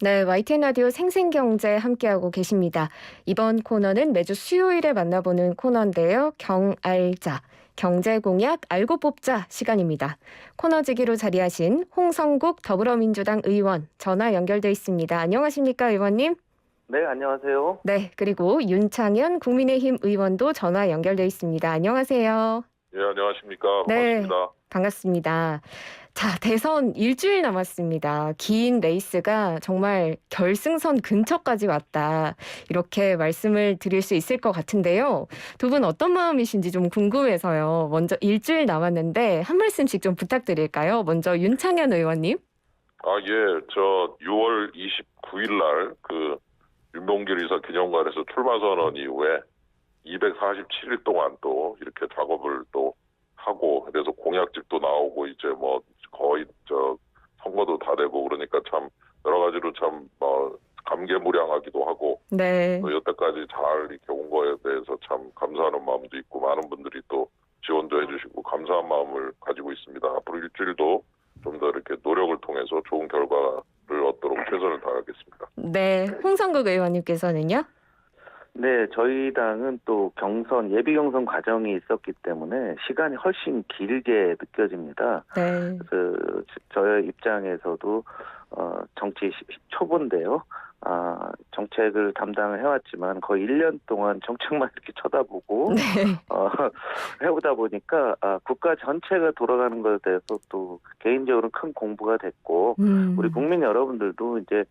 네, YTN 라디오 생생경제 함께하고 계십니다. 이번 코너는 매주 수요일에 만나보는 코너인데요. 경알자, 경제공약 알고 뽑자 시간입니다. 코너지기로 자리하신 홍성국 더불어민주당 의원 전화 연결돼 있습니다. 안녕하십니까, 의원님? 네, 안녕하세요. 네, 그리고 윤창현 국민의힘 의원도 전화 연결돼 있습니다. 안녕하세요. 예, 안녕하십니까. 네, 반갑습니다. 반갑습니다. 자, 대선 일주일 남았습니다. 긴 레이스가 정말 결승선 근처까지 왔다. 이렇게 말씀을 드릴 수 있을 것 같은데요. 두 분 어떤 마음이신지 좀 궁금해서요. 먼저 일주일 남았는데 한 말씀씩 좀 부탁드릴까요? 먼저 윤창현 의원님. 예, 저 6월 29일 날 그 윤봉길 의사 기념관에서 출마 선언 이후에 247일 동안 또 이렇게 작업을 또 하고, 그래서 공약집도 나오고 이제 뭐 거의 저 선거도 다 되고 그러니까 참 여러 가지로 참 감개무량하기도 하고, 네. 또 여태까지 잘 이렇게 온 거에 대해서 참 감사하는 마음도 있고, 많은 분들이 또 지원도 해주시고 감사한 마음을 가지고 있습니다. 앞으로 일주일도 좀 더 이렇게 노력을 통해서 좋은 결과를 얻도록 최선을 다하겠습니다. 네, 홍성국 의원님께서는요? 네, 저희 당은 또 예비 경선 과정이 있었기 때문에 시간이 훨씬 길게 느껴집니다. 네. 그래서 저의 입장에서도 정치 초보인데요. 정책을 담당을 해왔지만 거의 1년 동안 정책만 이렇게 쳐다보고 네. 해오다 보니까 국가 전체가 돌아가는 것에 대해서 또 개인적으로 큰 공부가 됐고, 우리 국민 여러분들도 이제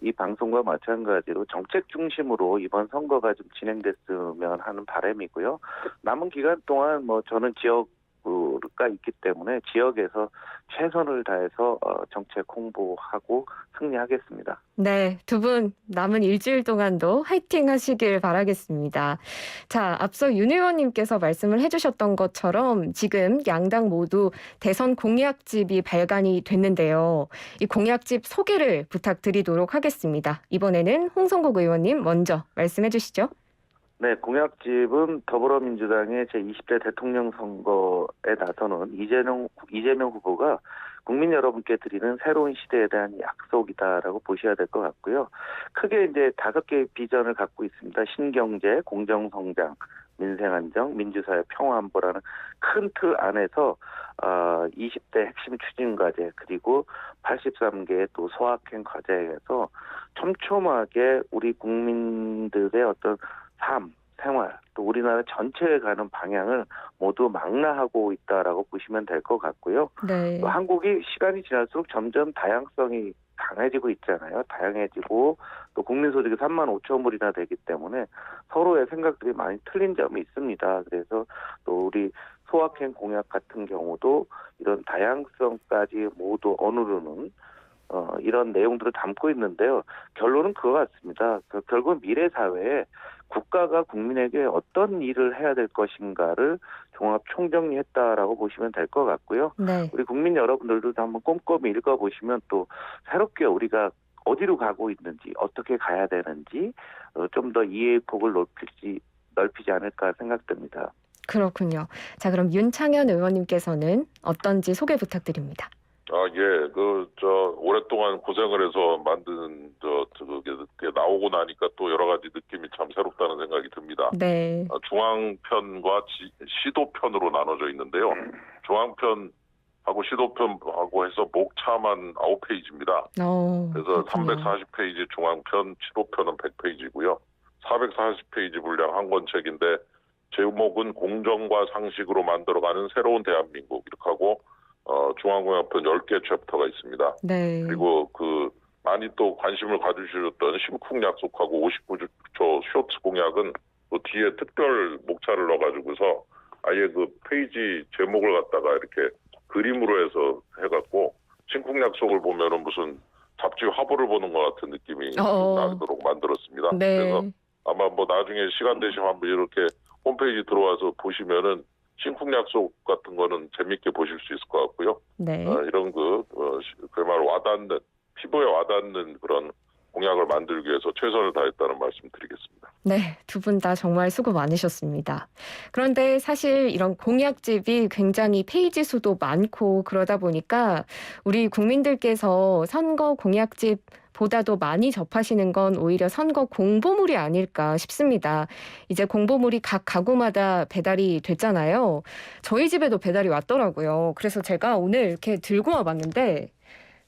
이 방송과 마찬가지로 정책 중심으로 이번 선거가 좀 진행됐으면 하는 바람이고요. 남은 기간 동안 저는 지역가 있기 때문에 지역에서 최선을 다해서 정책 홍보하고 승리하겠습니다. 네, 두 분 남은 일주일 동안도 화이팅 하시길 바라겠습니다. 자, 앞서 윤 의원님께서 말씀을 해주셨던 것처럼 지금 양당 모두 대선 공약집이 발간이 됐는데요. 이 공약집 소개를 부탁드리도록 하겠습니다. 이번에는 홍성국 의원님 먼저 말씀해 주시죠. 네, 공약집은 더불어민주당의 제20대 대통령 선거에 나서는 이재명 후보가 국민 여러분께 드리는 새로운 시대에 대한 약속이다라고 보셔야 될 것 같고요. 크게 이제 5개의 비전을 갖고 있습니다. 신경제, 공정성장, 민생안정, 민주사회 평화안보라는 큰 틀 안에서 20대 핵심 추진과제 그리고 83개의 또 소확행 과제에서 촘촘하게 우리 국민들의 어떤 삶, 생활, 또 우리나라 전체에 가는 방향을 모두 망라하고 있다라고 보시면 될 것 같고요. 네. 또 한국이 시간이 지날수록 점점 다양성이 강해지고 있잖아요. 다양해지고 또 국민 소득이 3만 5천 불이나 되기 때문에 서로의 생각들이 많이 틀린 점이 있습니다. 그래서 또 우리 소확행 공약 같은 경우도 이런 다양성까지 모두 어누르는 이런 내용들을 담고 있는데요. 결론은 그거 같습니다. 결국 미래 사회에 국가가 국민에게 어떤 일을 해야 될 것인가를 종합 총정리했다라고 보시면 될 것 같고요. 네. 우리 국민 여러분들도 한번 꼼꼼히 읽어보시면 또 새롭게 우리가 어디로 가고 있는지, 어떻게 가야 되는지 좀 더 이해의 폭을 넓히지 않을까 생각됩니다. 그렇군요. 자, 그럼 윤창현 의원님께서는 어떤지 소개 부탁드립니다. 예, 오랫동안 고생을 해서 만든, 그게 나오고 나니까 또 여러 가지 느낌이 참 새롭다는 생각이 듭니다. 네. 중앙편과 시도편으로 나눠져 있는데요. 중앙편하고 시도편하고 해서 목차만 9페이지입니다. 그래서 그렇군요. 340페이지 중앙편, 시도편은 100페이지고요. 440페이지 분량 한 권책인데, 제목은 공정과 상식으로 만들어가는 새로운 대한민국, 이렇게 하고, 중앙공약편 10개 챕터가 있습니다. 네. 그리고 많이 또 관심을 가주셨던 심쿵 약속하고 59조 쇼츠 공약은 또 뒤에 특별 목차를 넣어가지고서 아예 그 페이지 제목을 갖다가 이렇게 그림으로 해서 해갖고 심쿵 약속을 보면은 무슨 잡지 화보를 보는 것 같은 느낌이 나도록 만들었습니다. 네. 그래서 아마 나중에 시간 되시면 한번 이렇게 홈페이지 들어와서 보시면은 심쿵 약속 같은 거는 재밌게 보실 수 있을 것 같고요. 네. 이런 그야말로 와닿는, 피부에 와닿는 그런 공약을 만들기 위해서 최선을 다했다는 말씀 드리겠습니다. 네, 두 분 다 정말 수고 많으셨습니다. 그런데 사실 이런 공약집이 굉장히 페이지 수도 많고 그러다 보니까 우리 국민들께서 선거 공약집 보다도 많이 접하시는 건 오히려 선거 공보물이 아닐까 싶습니다. 이제 공보물이 각 가구마다 배달이 됐잖아요. 저희 집에도 배달이 왔더라고요. 그래서 제가 오늘 이렇게 들고 와봤는데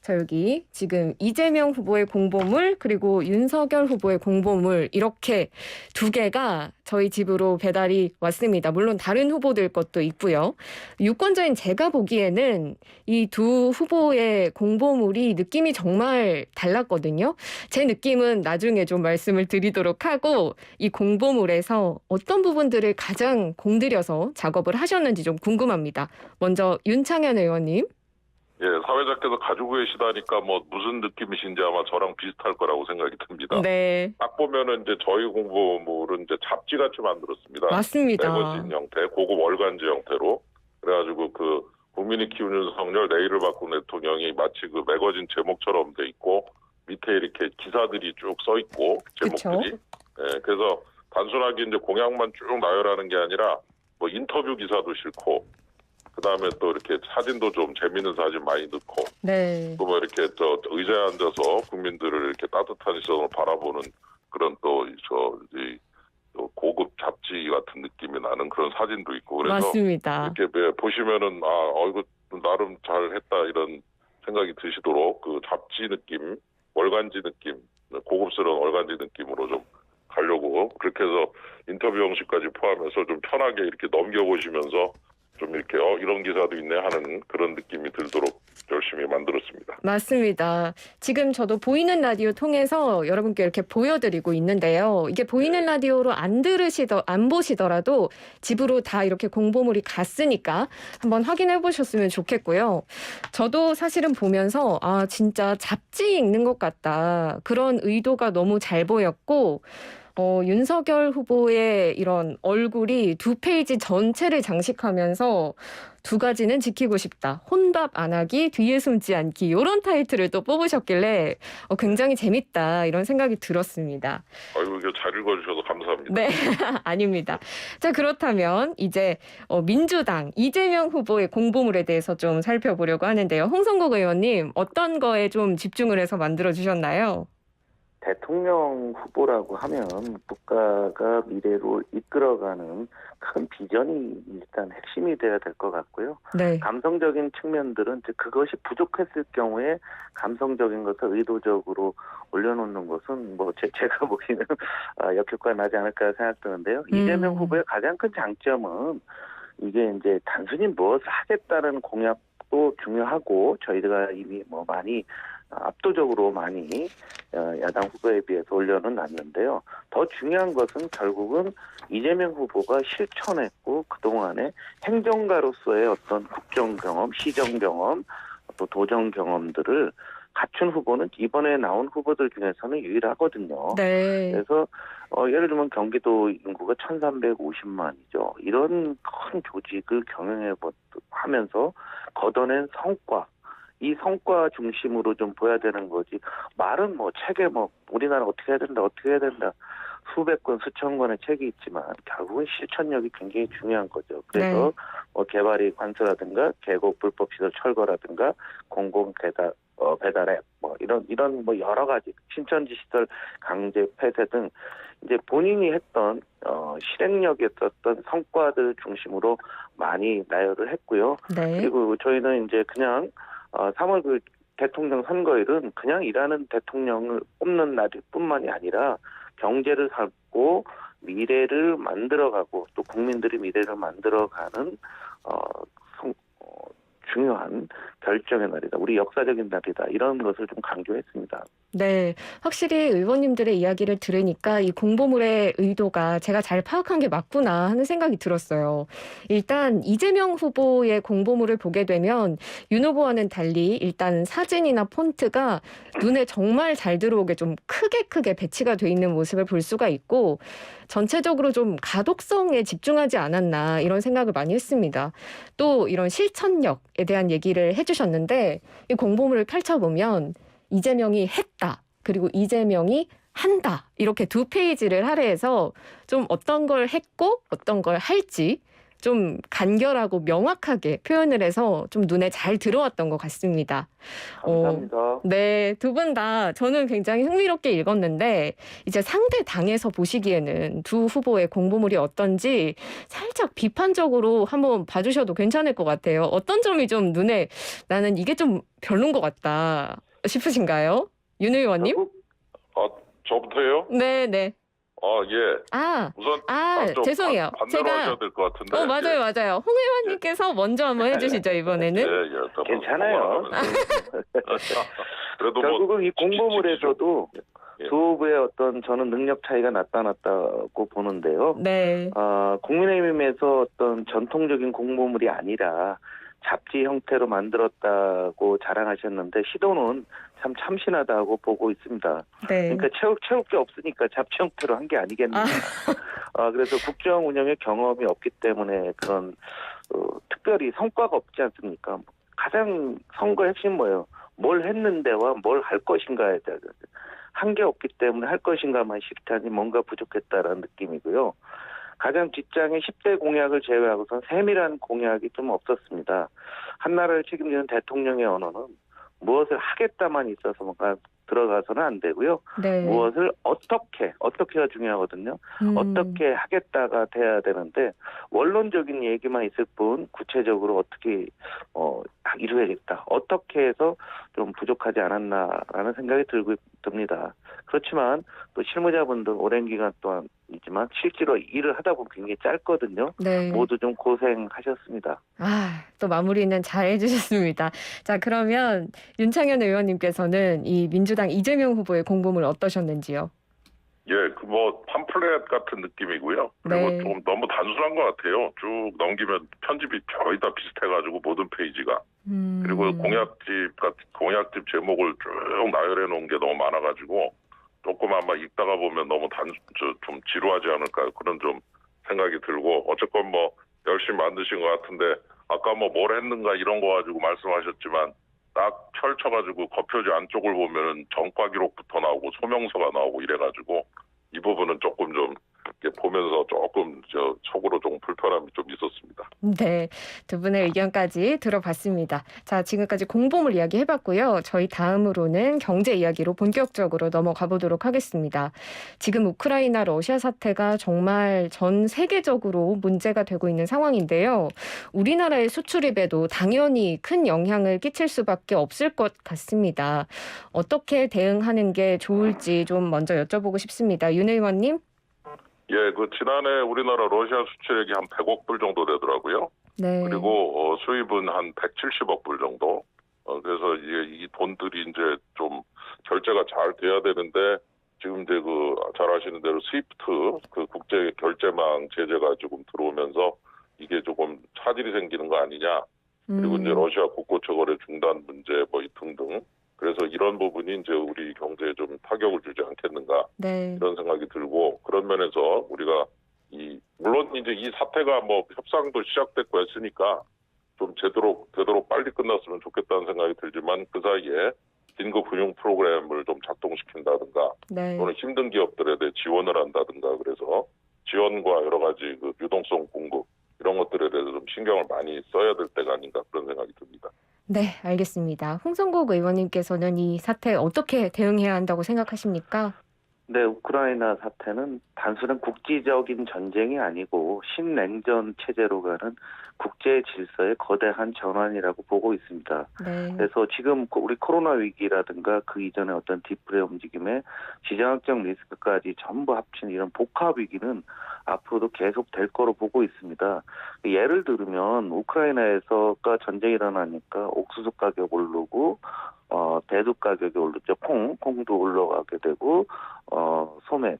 자, 여기 지금 이재명 후보의 공보물 그리고 윤석열 후보의 공보물 이렇게 두 개가 저희 집으로 배달이 왔습니다. 물론 다른 후보들 것도 있고요. 유권자인 제가 보기에는 이 두 후보의 공보물이 느낌이 정말 달랐거든요. 제 느낌은 나중에 좀 말씀을 드리도록 하고 이 공보물에서 어떤 부분들을 가장 공들여서 작업을 하셨는지 좀 궁금합니다. 먼저 윤창현 의원님. 예, 사회자께서 가지고 계시다니까 뭐 무슨 느낌이신지 아마 저랑 비슷할 거라고 생각이 듭니다. 네, 딱 보면은 이제 저희 공보물은 이제 잡지같이 만들었습니다. 맞습니다. 매거진 형태, 고급 월간지 형태로. 그래가지고 그 국민이 키우는 윤석열, 내일을 바꾼 대통령이 마치 그 매거진 제목처럼 돼 있고 밑에 이렇게 기사들이 쭉 써 있고 제목들이. 예, 그래서 단순하게 이제 공약만 쭉 나열하는 게 아니라 뭐 인터뷰 기사도 싫고. 그다음에 또 이렇게 사진도 좀 재밌는 사진 많이 넣고 네. 또 뭐 이렇게 저 의자에 앉아서 국민들을 이렇게 따뜻한 시선으로 바라보는 그런 또 고급 잡지 같은 느낌이 나는 그런 사진도 있고 그래서 맞습니다. 이렇게 보시면은 이거 나름 잘했다 이런 생각이 드시도록 그 잡지 느낌, 월간지 느낌, 고급스러운 월간지 느낌으로 좀 가려고 그렇게 해서 인터뷰 형식까지 포함해서 좀 편하게 이렇게 넘겨보시면서 좀 이렇게 이런 기사도 있네 하는 그런 느낌이 들도록 열심히 만들었습니다. 맞습니다. 지금 저도 보이는 라디오 통해서 여러분께 이렇게 보여드리고 있는데요. 이게 보이는 라디오로 안 보시더라도 집으로 다 이렇게 공보물이 갔으니까 한번 확인해 보셨으면 좋겠고요. 저도 사실은 보면서 진짜 잡지 읽는 것 같다. 그런 의도가 너무 잘 보였고 윤석열 후보의 이런 얼굴이 두 페이지 전체를 장식하면서 두 가지는 지키고 싶다. 혼밥 안 하기, 뒤에 숨지 않기. 이런 타이틀을 또 뽑으셨길래 굉장히 재밌다. 이런 생각이 들었습니다. 아이고, 이거 잘 읽어주셔서 감사합니다. 네, 아닙니다. 자, 그렇다면 이제 민주당 이재명 후보의 공보물에 대해서 좀 살펴보려고 하는데요. 홍성국 의원님, 어떤 거에 좀 집중을 해서 만들어주셨나요? 대통령 후보라고 하면 국가가 미래로 이끌어가는 큰 비전이 일단 핵심이 돼야 될 것 같고요. 네. 감성적인 측면들은 그것이 부족했을 경우에 감성적인 것을 의도적으로 올려놓는 것은 제가 보기에는 역효과가 나지 않을까 생각되는데요. 이재명 후보의 가장 큰 장점은 이게 이제 단순히 무엇을 하겠다는 공약도 중요하고 저희가 이미 많이 압도적으로 많이 야당 후보에 비해서 올려는 놨는데요. 더 중요한 것은 결국은 이재명 후보가 실천했고 그동안에 행정가로서의 어떤 국정 경험, 시정 경험, 또 도정 경험들을 갖춘 후보는 이번에 나온 후보들 중에서는 유일하거든요. 네. 그래서 예를 들면 경기도 인구가 1,350만이죠. 이런 큰 조직을 경영하면서 걷어낸 성과, 이 성과 중심으로 좀 보여야 되는 거지. 말은 책에 우리나라 어떻게 해야 된다. 수백 건, 수천 권의 책이 있지만 결국은 실천력이 굉장히 중요한 거죠. 그래서 개발이 관수라든가 계곡 불법 시설 철거라든가 공공 배달 앱 이런 여러 가지 신천지 시설 강제 폐쇄 등 이제 본인이 했던 실행력이 있었던 성과들 중심으로 많이 나열을 했고요. 네. 그리고 저희는 이제 그냥 3월 그 대통령 선거일은 그냥 일하는 대통령을 뽑는 날뿐만이 아니라 경제를 살고 미래를 만들어가고 또 국민들의 미래를 만들어가는 중요한 결정의 날이다. 우리 역사적인 날이다. 이런 것을 좀 강조했습니다. 네, 확실히 의원님들의 이야기를 들으니까 이 공보물의 의도가 제가 잘 파악한 게 맞구나 하는 생각이 들었어요. 일단 이재명 후보의 공보물을 보게 되면 윤 후보와는 달리 일단 사진이나 폰트가 눈에 정말 잘 들어오게 좀 크게 배치가 돼 있는 모습을 볼 수가 있고 전체적으로 좀 가독성에 집중하지 않았나 이런 생각을 많이 했습니다. 또 이런 실천력에 대한 얘기를 해주셨는데 이 공보물을 펼쳐보면 이재명이 했다. 그리고 이재명이 한다. 이렇게 두 페이지를 할애해서 좀 어떤 걸 했고 어떤 걸 할지 좀 간결하고 명확하게 표현을 해서 좀 눈에 잘 들어왔던 것 같습니다. 감사합니다. 네, 두 분 다 저는 굉장히 흥미롭게 읽었는데 이제 상대 당에서 보시기에는 두 후보의 공보물이 어떤지 살짝 비판적으로 한번 봐주셔도 괜찮을 것 같아요. 어떤 점이 좀 눈에 나는 이게 좀 별론 것 같다 싶으신가요? 윤 의원님? 결국 저부터요? 네, 네. 예. 아, 우선 좀 죄송해요. 반대로 하셔야 될 것 같은데. 맞아요, 맞아요. 홍 의원님께서 먼저 한번 해주시죠, 이번에는. 예. 괜찮아요. 그래도 결국은 이 공보물에서도 예. 두 후보의 어떤 저는 능력 차이가 나타났다고 보는데요. 네. 국민의힘에서 어떤 전통적인 공보물이 아니라 잡지 형태로 만들었다고 자랑하셨는데 시도는 참 참신하다고 보고 있습니다. 네. 그러니까 채울 게 없으니까 잡지 형태로 한 게 아니겠느냐. 그래서 국정 운영의 경험이 없기 때문에 그런 특별히 성과가 없지 않습니까? 가장 선거의 핵심 뭐예요? 뭘 했는데와 뭘 할 것인가에 대한 한 게 없기 때문에 할 것인가만 싫다니 뭔가 부족했다라는 느낌이고요. 가장 뒷장의 10대 공약을 제외하고선 세밀한 공약이 좀 없었습니다. 한나라를 책임지는 대통령의 언어는 무엇을 하겠다만 있어서 뭔가 들어가서는 안 되고요. 네. 무엇을 어떻게가 중요하거든요. 어떻게 하겠다가 돼야 되는데 원론적인 얘기만 있을 뿐 구체적으로 어떻게 이루어야겠다. 어떻게 해서 좀 부족하지 않았나라는 생각이 듭니다. 그렇지만 또 실무자분들 오랜 기간 동안이지만 실제로 일을 하다 보면 굉장히 짧거든요. 네. 모두 좀 고생하셨습니다. 또 마무리는 잘 해주셨습니다. 자, 그러면 윤창현 의원님께서는 이 민주당 이재명 후보의 공보물 어떠셨는지요? 예, 팜플렛 같은 느낌이고요. 그리고 네. 좀 너무 단순한 것 같아요. 쭉 넘기면 편집이 거의 다 비슷해가지고 모든 페이지가. 그리고 공약집 제목을 쭉 나열해 놓은 게 너무 많아가지고 조금 아마 읽다가 보면 너무 좀 지루하지 않을까 그런 좀 생각이 들고 어쨌건 열심히 만드신 것 같은데 아까 뭘 했는가 이런 거 가지고 말씀하셨지만 딱 펼쳐가지고 겉표지 안쪽을 보면은 전과 기록부터 나오고 소명서가 나오고 이래가지고 이 부분은 조금 좀 이렇게 보면서 조금 속으로 좀 불편함이 좀 있었습니다. 네, 두 분의 의견까지 들어봤습니다. 자, 지금까지 공보물 이야기 해봤고요. 저희 다음으로는 경제 이야기로 본격적으로 넘어가 보도록 하겠습니다. 지금 우크라이나 러시아 사태가 정말 전 세계적으로 문제가 되고 있는 상황인데요. 우리나라의 수출입에도 당연히 큰 영향을 끼칠 수밖에 없을 것 같습니다. 어떻게 대응하는 게 좋을지 좀 먼저 여쭤보고 싶습니다. 윤 의원님? 예, 지난해 우리나라 러시아 수출액이 한 100억 불 정도 되더라고요. 네. 그리고 수입은 한 170억 불 정도. 그래서 이 돈들이 이제 좀 결제가 잘 돼야 되는데 지금 이제 잘 아시는 대로 스위프트 국제 결제망 제재가 조금 들어오면서 이게 조금 차질이 생기는 거 아니냐. 그리고 이제 러시아 국고처 거래 중단 문제 등등. 그래서 이런 부분이 이제 우리 경제에 좀 타격을 주지 않겠는가. 네. 이런 생각이 들고 그런 면에서 우리가 물론 이제 이 사태가 협상도 시작됐고 했으니까 좀 되도록 빨리 끝났으면 좋겠다는 생각이 들지만 그 사이에 긴급 금융 프로그램을 좀 작동시킨다든가 네. 또는 힘든 기업들에 대해 지원을 한다든가 그래서 지원과 여러 가지 유동성 공급 이런 것들에 대해서 좀 신경을 많이 써야 될 때가 아닌가 그런 생각이 듭니다. 네, 알겠습니다. 홍성국 의원님께서는 이 사태 어떻게 대응해야 한다고 생각하십니까? 네, 우크라이나 사태는 단순한 국지적인 전쟁이 아니고 신냉전 체제로 가는 국제 질서의 거대한 전환이라고 보고 있습니다. 네. 그래서 지금 우리 코로나 위기라든가 그 이전의 어떤 디플레 움직임에 지정학적 리스크까지 전부 합친 이런 복합 위기는 앞으로도 계속 될 거로 보고 있습니다. 예를 들면 우크라이나에서가 전쟁이 일어나니까 옥수수 가격 오르고 대두 가격이 오르죠. 콩도 올라가게 되고 소매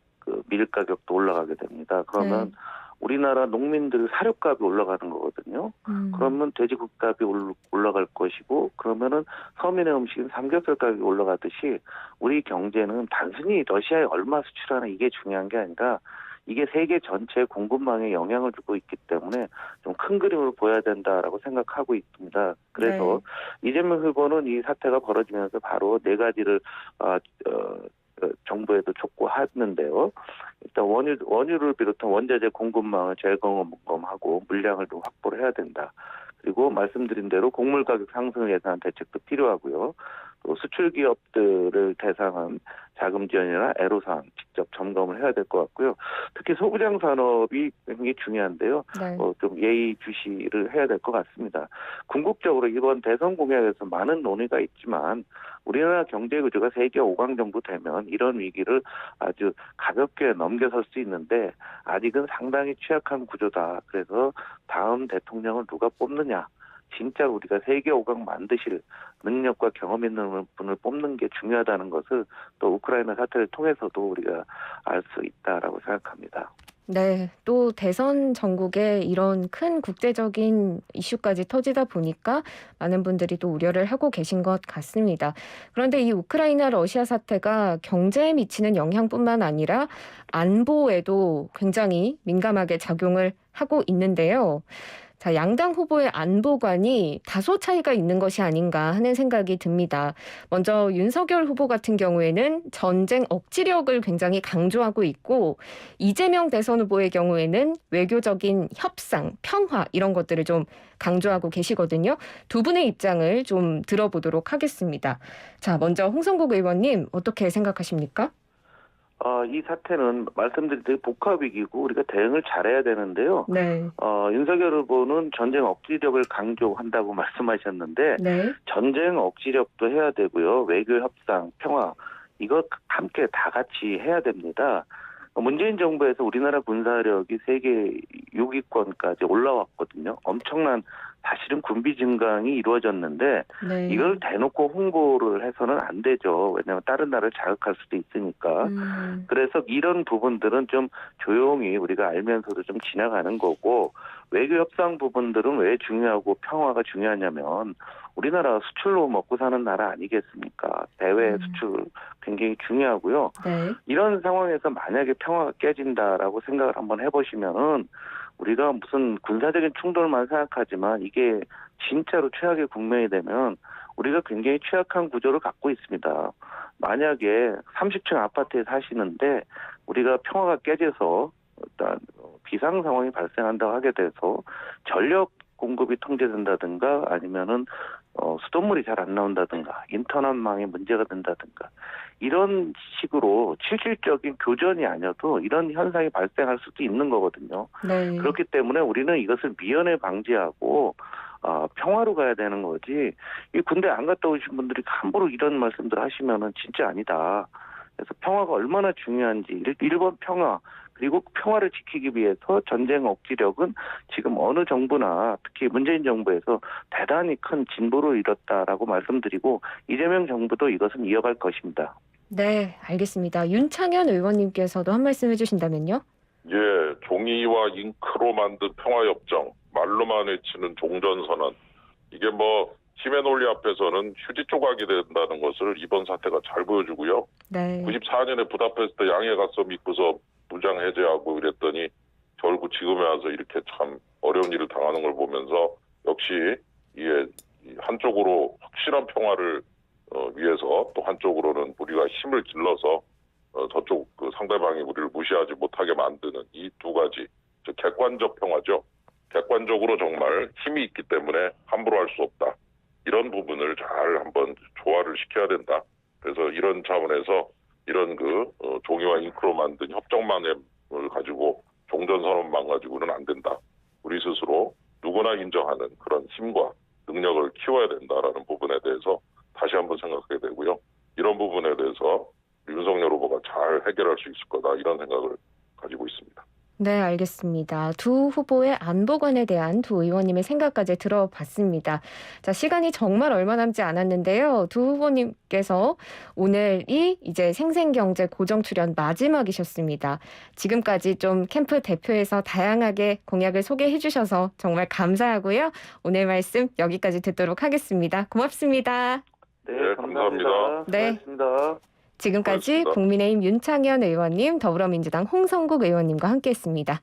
밀 가격도 올라가게 됩니다. 그러면 우리나라 농민들 사료값이 올라가는 거거든요. 그러면 돼지국값이 올라갈 것이고 그러면은 서민의 음식인 삼겹살 가격이 올라가듯이 우리 경제는 단순히 러시아에 얼마 수출하는 이게 중요한 게 아니라 이게 세계 전체의 공급망에 영향을 주고 있기 때문에 좀 큰 그림을 보여야 된다라고 생각하고 있습니다. 그래서 이재명 후보는 이 사태가 벌어지면서 바로 네 가지를 정부에도 촉구했는데요. 일단 원유를 비롯한 원자재 공급망을 재검하고 물량을 좀 확보를 해야 된다. 그리고 말씀드린 대로 곡물 가격 상승을 예상한 대책도 필요하고요. 또 수출 기업들을 대상한 자금 지원이나 애로사항 직접 점검을 해야 될 것 같고요. 특히 소부장 산업이 굉장히 중요한데요. 네. 좀 예의주시를 해야 될 것 같습니다. 궁극적으로 이번 대선 공약에서 많은 논의가 있지만 우리나라 경제 구조가 세계 5강 정도 되면 이런 위기를 아주 가볍게 넘겨설 수 있는데 아직은 상당히 취약한 구조다. 그래서 다음 대통령을 누가 뽑느냐. 진짜 우리가 세계 5강 만드실 능력과 경험 있는 분을 뽑는 게 중요하다는 것을 또 우크라이나 사태를 통해서도 우리가 알 수 있다라고 생각합니다. 네, 또 대선 전국에 이런 큰 국제적인 이슈까지 터지다 보니까 많은 분들이 또 우려를 하고 계신 것 같습니다. 그런데 이 우크라이나 러시아 사태가 경제에 미치는 영향뿐만 아니라 안보에도 굉장히 민감하게 작용을 하고 있는데요. 자, 양당 후보의 안보관이 다소 차이가 있는 것이 아닌가 하는 생각이 듭니다. 먼저 윤석열 후보 같은 경우에는 전쟁 억지력을 굉장히 강조하고 있고 이재명 대선 후보의 경우에는 외교적인 협상, 평화 이런 것들을 좀 강조하고 계시거든요. 두 분의 입장을 좀 들어보도록 하겠습니다. 자, 먼저 홍성국 의원님 어떻게 생각하십니까? 이 사태는 말씀드린 대로 복합 위기고 우리가 대응을 잘해야 되는데요. 네. 윤석열 후보는 전쟁 억지력을 강조한다고 말씀하셨는데 네. 전쟁 억지력도 해야 되고요. 외교 협상, 평화 이거 함께 다 같이 해야 됩니다. 문재인 정부에서 우리나라 군사력이 세계 6위권까지 올라왔거든요. 엄청난 사실은 군비 증강이 이루어졌는데 네. 이걸 대놓고 홍보를 해서는 안 되죠. 왜냐하면 다른 나라를 자극할 수도 있으니까. 그래서 이런 부분들은 좀 조용히 우리가 알면서도 좀 지나가는 거고 외교 협상 부분들은 왜 중요하고 평화가 중요하냐면 우리나라 수출로 먹고 사는 나라 아니겠습니까? 대외 수출 굉장히 중요하고요. 네. 이런 상황에서 만약에 평화가 깨진다라고 생각을 한번 해보시면은 우리가 무슨 군사적인 충돌만 생각하지만 이게 진짜로 최악의 국면이 되면 우리가 굉장히 취약한 구조를 갖고 있습니다. 만약에 30층 아파트에 사시는데 우리가 평화가 깨져서 일단 비상 상황이 발생한다고 하게 돼서 전력 공급이 통제된다든가 아니면은 수돗물이 잘 안 나온다든가 인터넷망에 문제가 된다든가 이런 식으로 실질적인 교전이 아니어도 이런 현상이 발생할 수도 있는 거거든요. 네. 그렇기 때문에 우리는 이것을 미연에 방지하고 평화로 가야 되는 거지. 이 군대 안 갔다 오신 분들이 함부로 이런 말씀들 하시면은 진짜 아니다. 그래서 평화가 얼마나 중요한지 일본 평화 그리고 평화를 지키기 위해서 전쟁 억지력은 지금 어느 정부나 특히 문재인 정부에서 대단히 큰 진보를 이뤘다라고 말씀드리고 이재명 정부도 이것은 이어갈 것입니다. 네, 알겠습니다. 윤창현 의원님께서도 한 말씀 해주신다면요. 예, 종이와 잉크로 만든 평화협정, 말로만 외치는 종전선언. 이게 뭐 힘의 논리 앞에서는 휴지 조각이 된다는 것을 이번 사태가 잘 보여주고요. 네. 94년에 부다페스트 양해 가서 믿고서 무장 해제하고 이랬더니 결국 지금에 와서 이렇게 참 어려운 일을 당하는 걸 보면서 역시 이게 한쪽으로 확실한 평화를 위해서 또 한쪽으로는 우리가 힘을 길러서 저쪽 그 상대방이 우리를 무시하지 못하게 만드는 이 두 가지 즉 객관적 평화죠. 객관적으로 정말 힘이 있기 때문에 함부로 할 수 없다. 이런 부분을 잘 한번 조화를 시켜야 된다. 그래서 이런 차원에서 이런 종이와 잉크로 만든 협정만을 가지고 종전선언만 가지고는 안 된다. 우리 스스로 누구나 인정하는 그런 힘과 능력을 키워야 된다라는 부분에 대해서 다시 한번 생각하게 되고요. 이런 부분에 대해서 윤석열 후보가 잘 해결할 수 있을 거다. 이런 생각을 가지고 있습니다. 네, 알겠습니다. 두 후보의 안보관에 대한 두 의원님의 생각까지 들어봤습니다. 자, 시간이 정말 얼마 남지 않았는데요. 두 후보님께서 오늘이 이제 생생경제 고정 출연 마지막이셨습니다. 지금까지 좀 캠프 대표에서 다양하게 공약을 소개해 주셔서 정말 감사하고요. 오늘 말씀 여기까지 듣도록 하겠습니다. 고맙습니다. 네, 감사합니다. 네. 수고하셨습니다. 지금까지 고맙습니다. 국민의힘 윤창현 의원님, 더불어민주당 홍성국 의원님과 함께했습니다.